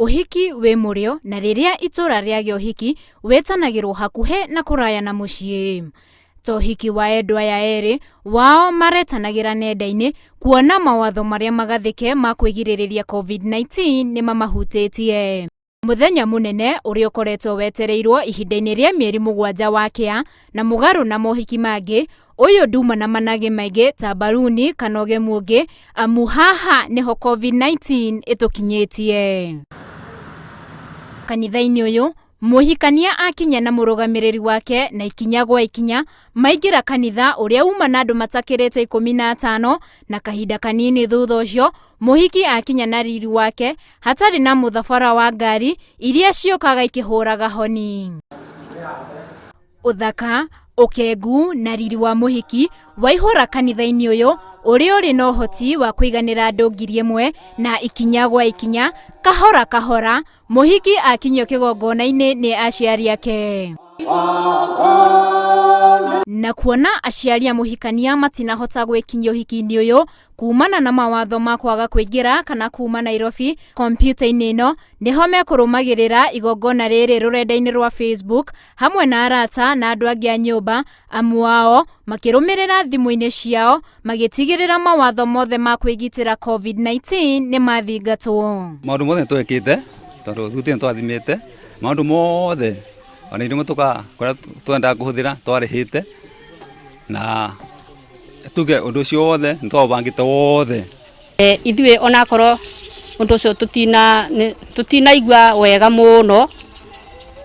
Uhiki we Murio na riria itura riage uhiki wetanagirwo hakuhe na kuraya na mucii. Tohiki wa endwa ya eri wao maretanagira nenda-ini kuona mawatho maria magathike ma kwigiriria COVID-19 ni mamahutitie. Muthenya munene uria ukoretwo wetereirwo ihinda-ini ria mieri 7 wakia na mugaru na mohiki mangi uyu nduma na manage maingi ta baruni kana ugemu ungi amu haha niho COVID-19 itukinyitie. Kanitha-ini uyu muhikania akinya na murugamiriri wake na ikinya gwa ikinya maingira kanitha uria uma na andu matakirite 15 na kahinda kanini thutha ucio muhiki akinya na riri wake hatari na muthafara wa ngari iria ciokaga ikihuraga honi. Uthaka ukengu na riri wa muhiki waihura kanitha-ini uyu uria uri no hoti wa kuiganira andu 1,000 na ikinya gwa ikinya kahora kahora muhiki akinyio kigongona-ini ni aciari ake. Na kuona aciari a muhikania matinahota gwikinyia uhiki-ini uyu kumana na mawatho ma kwaga kuingira kana kuma Nairobi, kompyuta-ini ino niho mekurumagirira igongona riri rurenda-ini rwa Facebook hamwe na arata na andu angi a nyumba amu wao makirumirira thimu-ini ciao magitigirira mawatho mothe ma kwigitira COVID-19 ni mathingatwo. Maundu mothe twekite tondu thuti twathimite maundu mothe ona irimo tuka kuria twenda kuhuthira twarihite na tuge undu cio wothe ntwabangite wothe. Ithue ona korwo undu ucio tutinaigua wega muno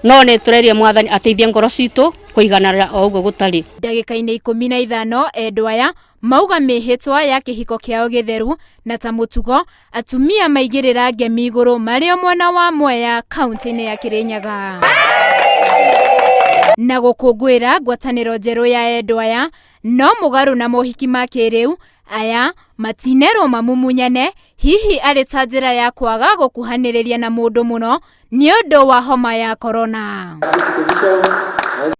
no ni tureria mwathani ateithie ngoro citu kuiganara o uguo gutari. Ndagika-ini 15 endwa aya mauga mihitwa ya kihiko kiao githeru na ta mutugo atumia maigirira ngemi iguru mario mwena wa Mwea kaunti-ini ya Kirinyaga. Na gukungwira ngwataniro njeru ya endwa aya no mugaru na mohiki ma kiriu aya matinero mamumunyane hihi ari ta njira ya kwaga gukuhaniriria na mundu muno ni undu wa homa ya corona.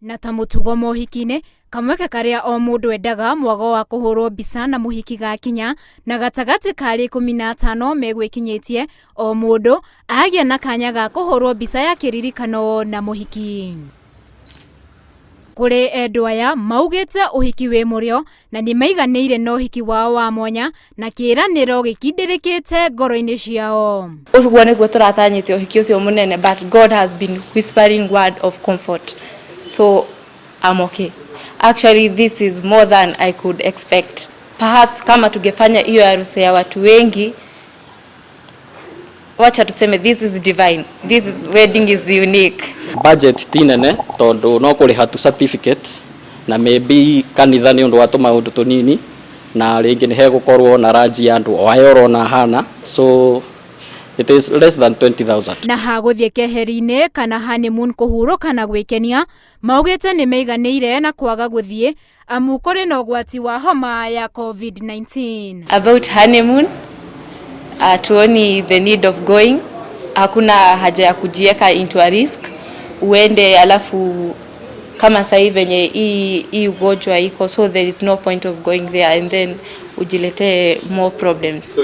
Na ta mutugo mohiki-ini kamweke karia o mundu endaga mwago wa kuhurwo mbica na muhiki gakinya na gatagati kari 15 megwikinyitie o mundu agia na kanya ga kuhurwo mbica ya kiririkano na muhiki. Kuri endwa aya maugite uhiki we Murio na ni maiganire na uhiki wao wa mwanya na kiraniro gikindirikite ngoro-ini ciao. Uguo niguo turatanyite uhiki ucio munene, but God has been whispering word of comfort, so I'm okay. Actually this is more than I could expect. Perhaps kama tungefanya hiyo harusi ya watu wengi, wacha tuseme this is divine, this is wedding is unique. Budget tinene tondu no kuriha tu certificate na maybe kanitha ni undu wa tumaundu tunini na ringi ni hegukorwo na ranji ya andu ayoro na hana, so it is less than 20,000. Na haguthie keheri-ini kana honeymoon kuhuruka na gwikenia maugite ni meiganire na kwaga guthie amu kuri na ugwati wa homa ya COVID-19. About honeymoon, tuoni the need of going. Hakuna haja ya kujieka into a risk uende alafu kama sasa hivi venye hii ugonjwa iko, so there is no point of going there and then ujilete more problems.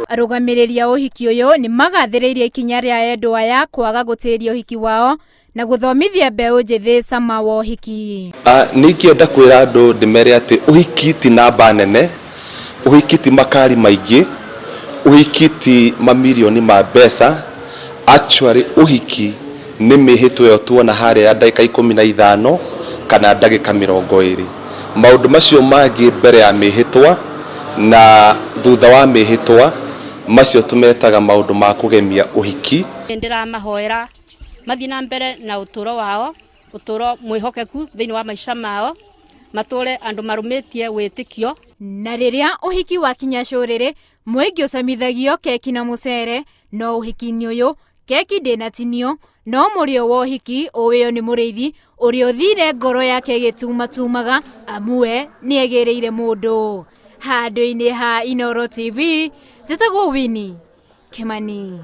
Arugamiria uhiki uyu ni magathiririe ikinya ria endwa aya kwaga gutiria uhiki wao na guthomithia mbeu njithi sama wa uhiki. Nikienda kwira andu ndimere ati uhiki ti namba nene, uhiki ti makari maingi, uhiki ti mamilioni ma mbeca. Actually uhiki ni mihitwa yo tuona haria ya ndagika 15 kana ndagika 20. Maundu macio mangi mbere ya mihitwa na thutha wa mihitwa macio tumetaga maundu ma kugemia uhiki. Ndira mahoera mathi na mbere na uturo wao, uturo mwihokeku thiini wa maisha mao, mature andu marumitie witikio. Na riria uhiki wakinya shuriri mwingi usamithagio keki na mucere, no uhiki-ini uyu keki ndinatinio no Murio wa uhiki uwio ni muriithi uria uthire ngoro yake gitumatumaga amue ni egereire mundu. Handu-ini ha Inoro TV njitagwo Winnie Kimani.